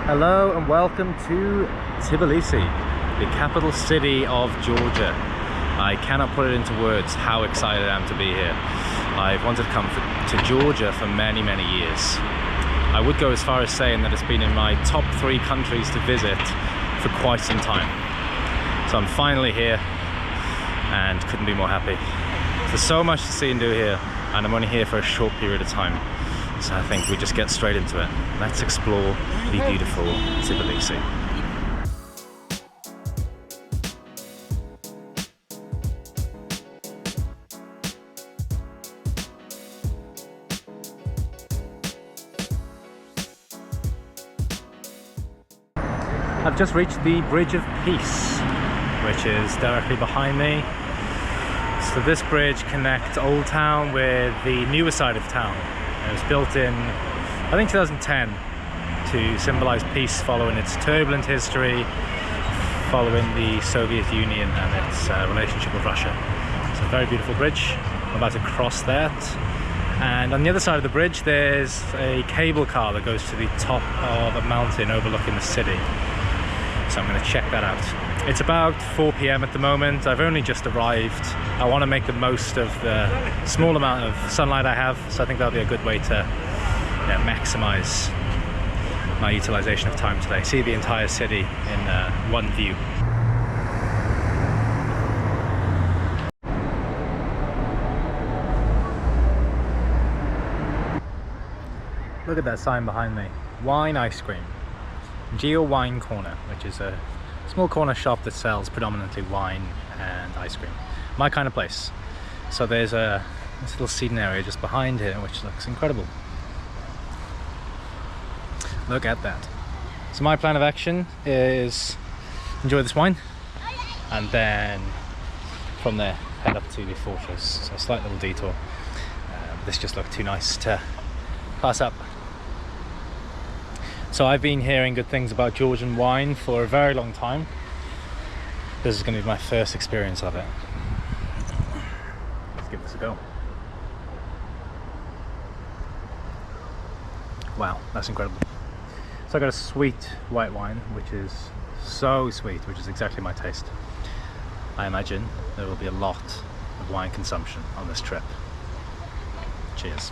Hello and welcome to Tbilisi, the capital city of Georgia. I cannot put it into words how excited I am to be here. I've wanted to come to Georgia for many years. I would go as far as saying that it's been in my top 3 countries to visit for quite some time. So I'm finally here and couldn't be more happy. There's so much to see and do here, and I'm only here for a short period of time. So I think we just get straight into it. Let's explore the beautiful Tbilisi. I've just reached the Bridge of Peace, which is directly behind me. So this bridge connects Old Town with the newer side of town. It was built in, I think, 2010 to symbolize peace following its turbulent history, following the Soviet Union and its relationship with Russia. It's a very beautiful bridge. I'm about to cross that. And on the other side of the bridge, there's a cable car that goes to the top of a mountain overlooking the city. So I'm going to check that out. It's about 4 p.m. at the moment. I've only just arrived. I want to make the most of the small amount of sunlight I have, so I think that'll be a good way to maximize my utilization of time today. See the entire city in one view. Look at that sign behind me. Wine ice cream. Geo Wine Corner, which is a small corner shop that sells predominantly wine and ice cream. My kind of place. So there's this little seating area just behind here, which looks incredible. Look at that. So my plan of action is enjoy this wine, and then from there head up to the fortress. So a slight little detour. This just looked too nice to pass up. So I've been hearing good things about Georgian wine for a very long time. This is going to be my first experience of it. Let's give this a go. Wow, that's incredible. So I got a sweet white wine, which is so sweet, which is exactly my taste. I imagine there will be a lot of wine consumption on this trip. Cheers.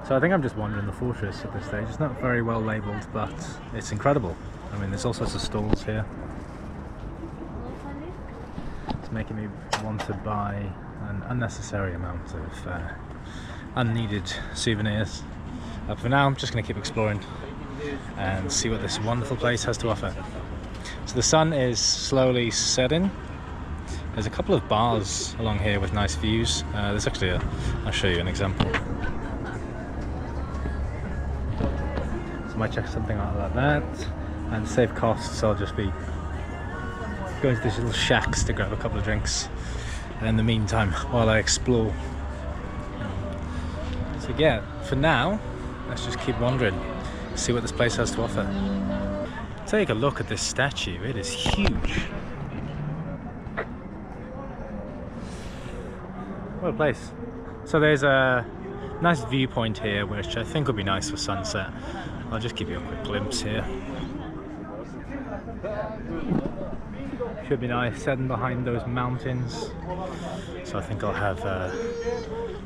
So I think I'm just wandering the fortress at this stage. It's not very well labelled, but it's incredible. I mean, there's all sorts of stalls here. It's making me want to buy an unnecessary amount of unneeded souvenirs. But for now, I'm just going to keep exploring and see what this wonderful place has to offer. So the sun is slowly setting. There's a couple of bars along here with nice views. There's actually I'll show you an example. Might check something out like that, and to save costs I'll just be going to these little shacks to grab a couple of drinks, and in the meantime while I explore. So yeah, for now let's just keep wandering, see what this place has to offer. Take a look at this statue, it is huge. What a place. So there's a nice viewpoint here which I think would be nice for sunset. I'll just give you a quick glimpse here. Should be nice, setting behind those mountains. So I think I'll have a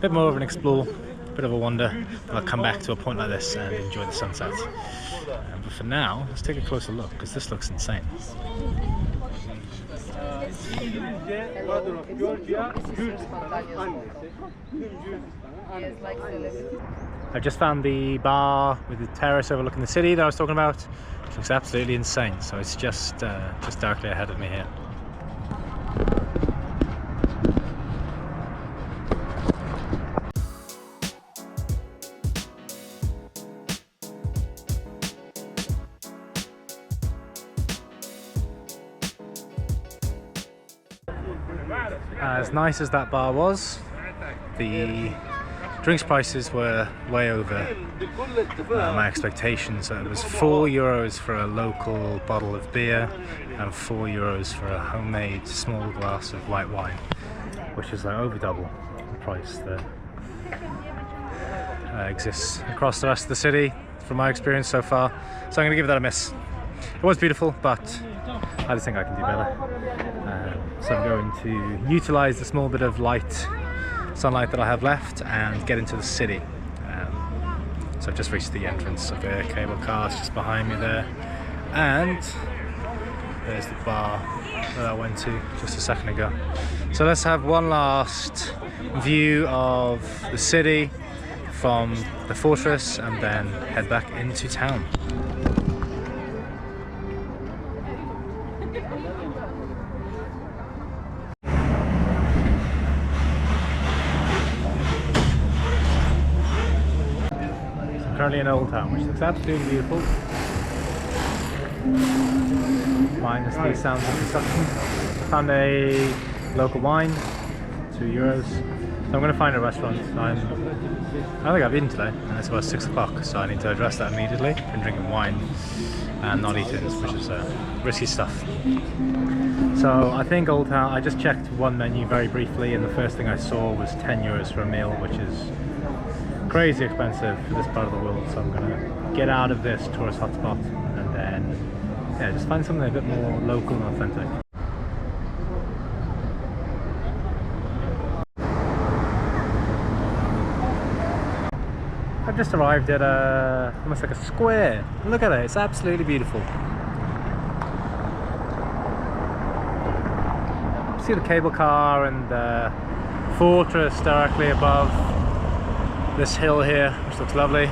bit more of an explore, a bit of a wander, and I'll come back to a point like this and enjoy the sunset. But for now, let's take a closer look, because this looks insane. I've just found the bar with the terrace overlooking the city that I was talking about. It looks absolutely insane, so it's just directly ahead of me here. As nice as that bar was, the drinks prices were way over my expectations. So it was €4 for a local bottle of beer and €4 for a homemade small glass of white wine, which is like over double the price that exists across the rest of the city from my experience so far. So I'm going to give that a miss. It was beautiful, but I just think I can do better. So I'm going to utilize the small bit of sunlight that I have left and get into the city. So I've just reached the entrance of the cable car, it's just behind me there. And there's the bar that I went to just a second ago. So let's have one last view of the city from the fortress and then head back into town. I'm currently in Old Town, which looks absolutely beautiful, minus the sounds of construction. I found a local wine, €2. So I'm going to find a restaurant. I don't think I've eaten today, and it's about 6 o'clock, so I need to address that immediately. I've been drinking wine and not eating, which is risky stuff. So I think Old Town, I just checked one menu very briefly, and the first thing I saw was €10 for a meal, which is crazy expensive for this part of the world. So I'm going to get out of this tourist hotspot and then just find something a bit more local and authentic. I've just arrived at almost like a square. Look at it, it's absolutely beautiful. See the cable car and the fortress directly above this hill here, which looks lovely.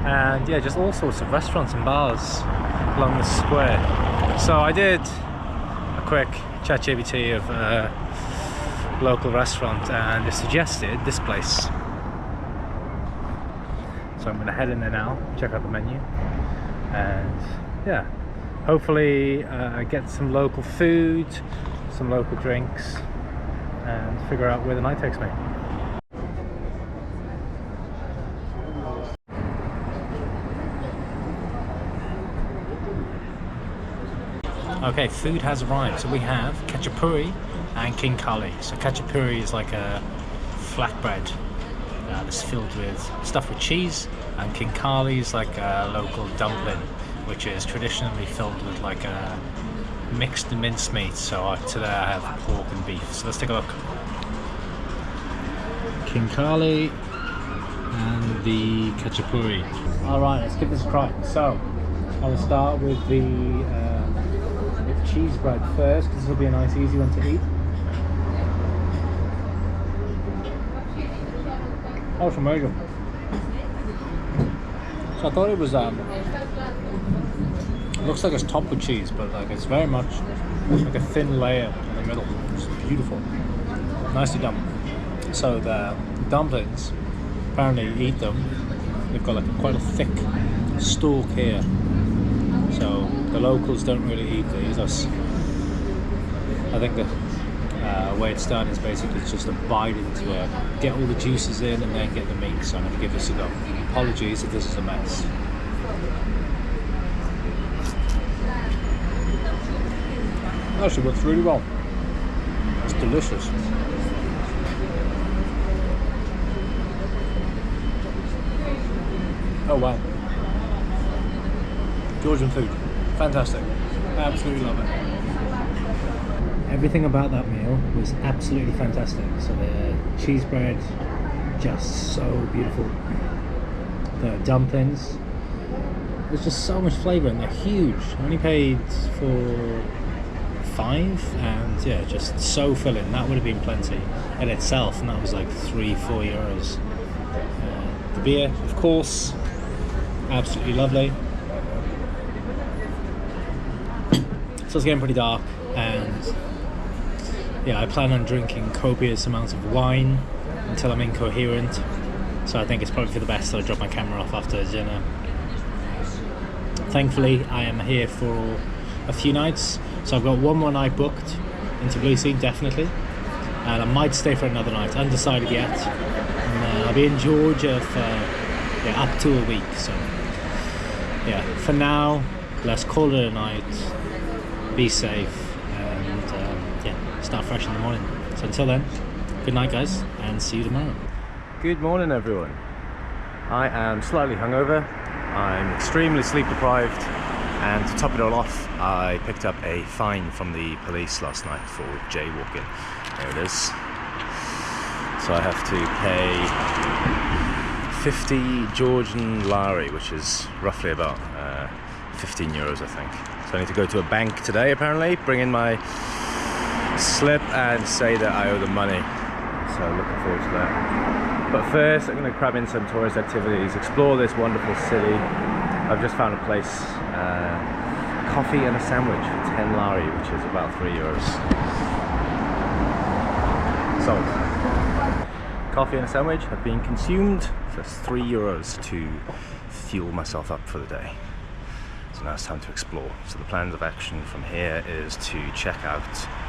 And yeah, just all sorts of restaurants and bars along this square. So I did a quick ChatGPT of local restaurant and it suggested this place. So I'm going to head in there now, check out the menu, and yeah, hopefully get some local food, some local drinks, and figure out where the night takes me. Okay, food has arrived. So we have khachapuri and king kali. So khachapuri is like a flatbread that's filled with stuffed with cheese, and king kali is like a local dumpling, which is traditionally filled with like a mixed mincemeat. So today I have pork and beef. So let's take a look. King kali and the khachapuri. All right, let's give this a try. So I will start with the cheese bread first, because this will be a nice easy one to eat. Oh, it's amazing. So I thought it was it looks like it's topped with cheese, but like it's very much like a thin layer in the middle. It's beautiful, nicely done. So the dumplings, apparently you eat them, they've got like quite a thick stalk here. So the locals don't really eat these. I think the way it's done is basically just to bite into it, get all the juices in, and then get the meat. So I'm going to give this a go. Apologies if this is a mess. Actually works really well. It's delicious. Oh wow. Georgian food, fantastic, absolutely love it. Everything about that meal was absolutely fantastic. So the cheese bread, just so beautiful. The dumplings, there's just so much flavour and they're huge. I only paid for 5, and yeah, just so filling. That would have been plenty in itself, and that was like €3-4. The beer, of course, absolutely lovely. So it's getting pretty dark, and yeah, I plan on drinking copious amounts of wine until I'm incoherent. So I think it's probably for the best that I drop my camera off after dinner. Thankfully, I am here for a few nights, so I've got one more night booked in Tbilisi, definitely. and I might stay for another night, undecided yet. And I'll be in Georgia for up to a week, so yeah, for now let's call it a night, be safe, and yeah, start fresh in the morning. So until then, good night guys, and see you tomorrow. Good morning everyone. I am slightly hungover, I'm extremely sleep deprived, and to top it all off, I picked up a fine from the police last night for jaywalking. There it is. So I have to pay 50 Georgian lari, which is roughly about 15 euros I think. So I need to go to a bank today apparently, bring in my slip and say that I owe them money. So looking forward to that. But first I'm going to crab in some tourist activities, explore this wonderful city. I've just found a place, coffee and a sandwich for 10 lari, which is about 3 euros. Sold. Coffee and a sandwich have been consumed, so that's 3 euros to fuel myself up for the day. So now it's time to explore. So the plans of action from here is to check out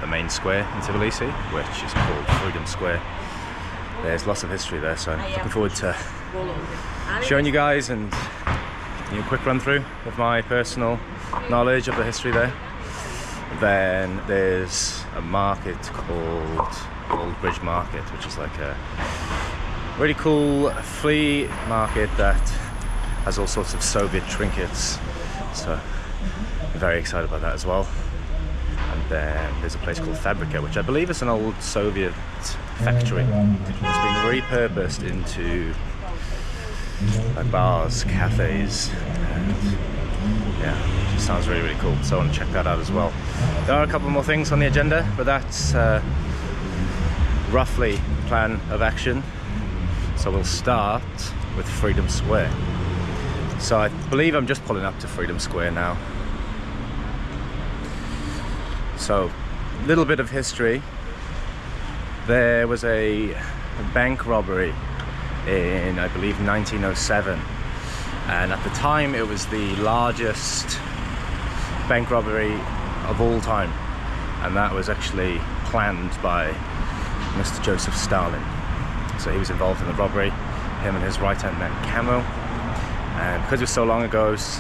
the main square in Tbilisi, which is called Freedom Square. There's lots of history there, so I'm looking forward to showing you guys and a quick run through of my personal knowledge of the history there. Then there's a market called Old Bridge Market, which is like a really cool flea market that has all sorts of Soviet trinkets. So I'm very excited about that as well. And then there's a place called Fabrica, which I believe is an old Soviet factory. It's been repurposed into like bars, cafes, and yeah, it just sounds really, really cool. So I want to check that out as well. There are a couple more things on the agenda, but that's roughly the plan of action. So we'll start with Freedom Square. So I believe I'm just pulling up to Freedom Square now. So, a little bit of history. There was a bank robbery in, I believe, 1907. And at the time, it was the largest bank robbery of all time. And that was actually planned by Mr. Joseph Stalin. So he was involved in the robbery, him and his right-hand man, Camo. And because it was so long ago, it was,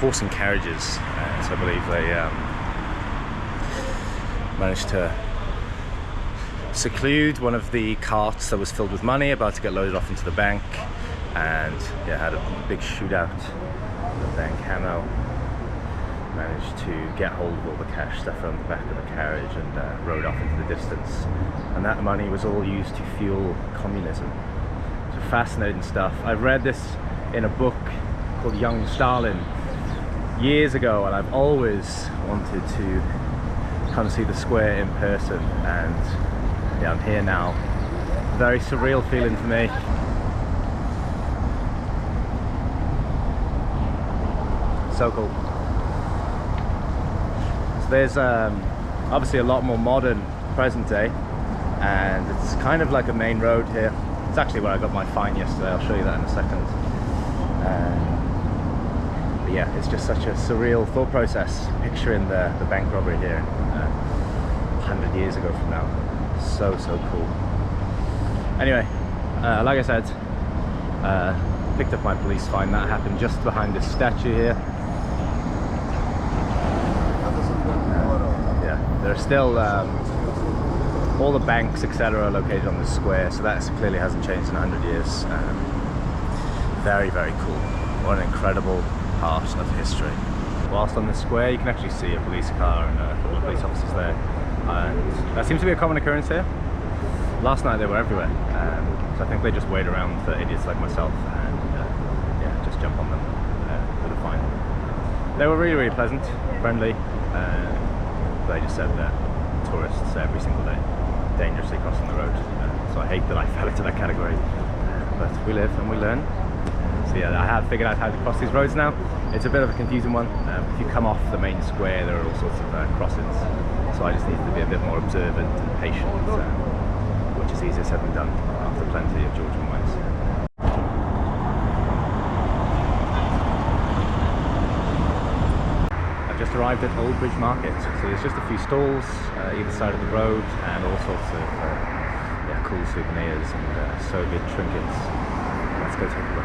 horse and carriages. So I believe they managed to seclude one of the carts that was filled with money, about to get loaded off into the bank, and yeah, had a big shootout. But then Camo managed to get hold of all the cash stuff from the back of the carriage and rode off into the distance. And that money was all used to fuel communism. So fascinating stuff. I read this in a book called Young Stalin years ago, and I've always wanted to come see the square in person, and yeah, I'm here now. Very surreal feeling for me. So cool. So there's obviously a lot more modern present day, and it's kind of like a main road here. It's actually where I got my fine yesterday. I'll show you that in a second. But yeah, it's just such a surreal thought process, picturing the bank robbery here 100 years ago from now. So cool. Anyway, like I said, picked up my police fine. That happened just behind this statue here. Yeah, there are still all the banks, etc., are located on the square, so that clearly hasn't changed in 100 years. Very, very cool. What an incredible part of history. Whilst on the square, you can actually see a police car and a couple of police officers there. And that seems to be a common occurrence here. Last night they were everywhere, so I think they just wait around for idiots like myself and yeah, just jump on them with a fine. They were really, really pleasant, friendly. They just said that tourists every single day dangerously crossing the road, so I hate that I fell into that category, but we live and we learn. So yeah, I have figured out how to cross these roads now. It's a bit of a confusing one. If you come off the main square, there are all sorts of crossings, so I just need to be a bit more observant and patient, which is easier said than done after plenty of Georgian wines. arrived at Old Bridge Market. So there's just a few stalls either side of the road and all sorts of cool souvenirs and Soviet trinkets. Let's go take a look.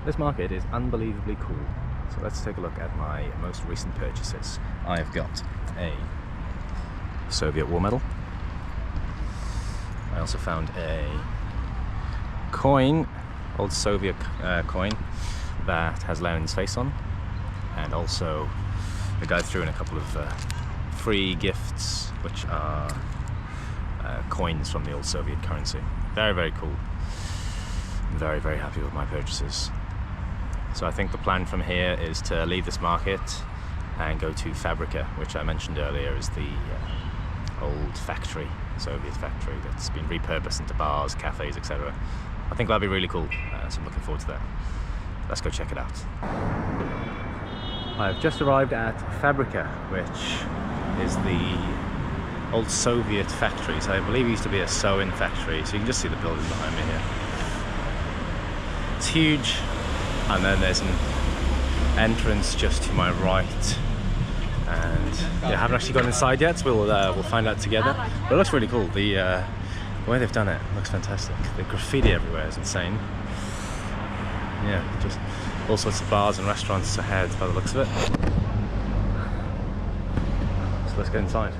This market is unbelievably cool. So let's take a look at my most recent purchases. I've got a Soviet war medal. I also found a coin, old Soviet coin that has Lenin's face on, and also the guy threw in a couple of free gifts, which are coins from the old Soviet currency. Very, very cool. I'm very, very happy with my purchases. So I think the plan from here is to leave this market and go to Fabrica, which I mentioned earlier is the old factory, Soviet factory that's been repurposed into bars, cafes, etc. I think that'll be really cool, so I'm looking forward to that. Let's go check it out. I've just arrived at Fabrica, which is the old Soviet factory. So I believe it used to be a sewing factory, so you can just see the building behind me here. It's huge, and then there's an entrance just to my right. And yeah, I haven't actually gone inside yet, so we'll find out together. But it looks really cool. The way they've done it looks fantastic. The graffiti everywhere is insane. Yeah, just all sorts of bars and restaurants ahead by the looks of it. So let's get inside.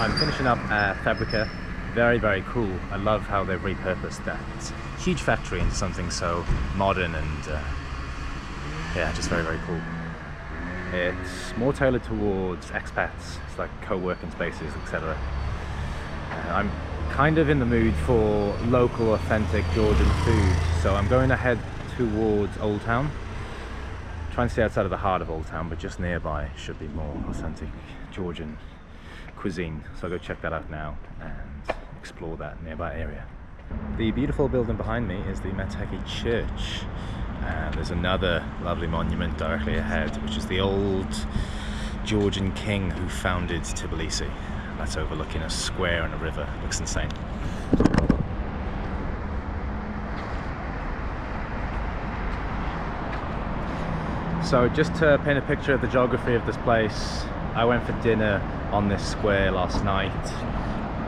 I'm finishing up at Fabrica. Very, very cool. I love how they've repurposed that huge factory into something so modern and yeah, just very, very cool. It's more tailored towards expats. It's like co-working spaces, etc. I'm kind of in the mood for local, authentic Georgian food, so I'm going to head towards Old Town. Try and stay outside of the heart of Old Town, but just nearby should be more authentic Georgian cuisine. So I'll go check that out now and explore that nearby area. The beautiful building behind me is the Meteki Church, and there's another lovely monument directly ahead, which is the old Georgian king who founded Tbilisi. That's overlooking a square and a river. It looks insane. So just to paint a picture of the geography of this place, I went for dinner on this square last night,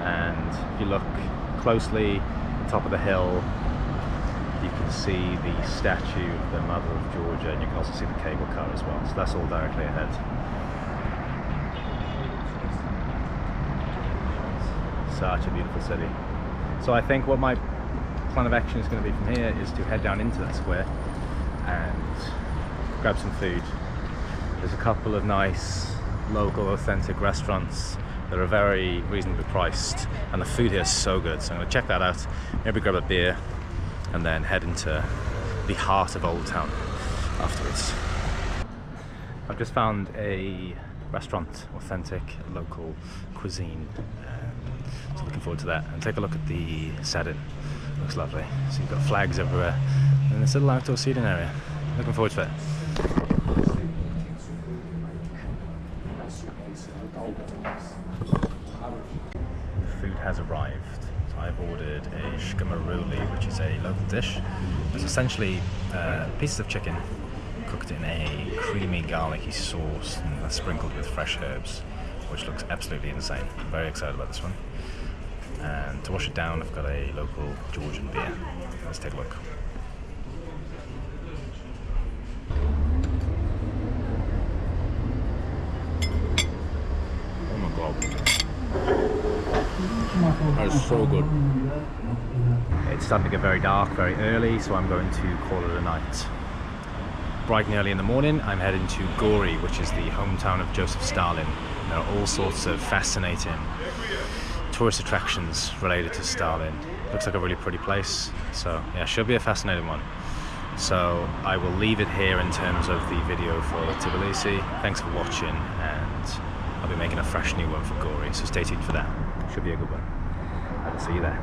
and if you look closely at the top of the hill, you can see the statue of the Mother of Georgia, and you can also see the cable car as well. So that's all directly ahead. Such a beautiful city. So I think what my plan of action is going to be from here is to head down into that square and grab some food. There's a couple of nice local authentic restaurants that are very reasonably priced, and the food here is so good, so I'm going to check that out, maybe grab a beer and then head into the heart of Old Town afterwards. I've just found a restaurant, authentic local cuisine, so looking forward to that. And take a look at the setting, looks lovely. So you've got flags everywhere and this little outdoor seating area. Looking forward to it. Food has arrived. So I've ordered a shkamaruli, which is a local dish. It's essentially pieces of chicken cooked in a creamy garlicky sauce and sprinkled with fresh herbs, which looks absolutely insane. I'm very excited about this one. And to wash it down, I've got a local Georgian beer. Let's take a look. Oh my god. That is so good. It's starting to get very dark very early, so I'm going to call it a night. Bright and early in the morning, I'm heading to Gori, which is the hometown of Joseph Stalin. There are all sorts of fascinating tourist attractions related to Stalin. Looks like a really pretty place, so yeah, should be a fascinating one. So I will leave it here in terms of the video for Tbilisi. Thanks for watching, and I'll be making a fresh new one for Gori, so stay tuned for that. Should be a good one. I will see you there.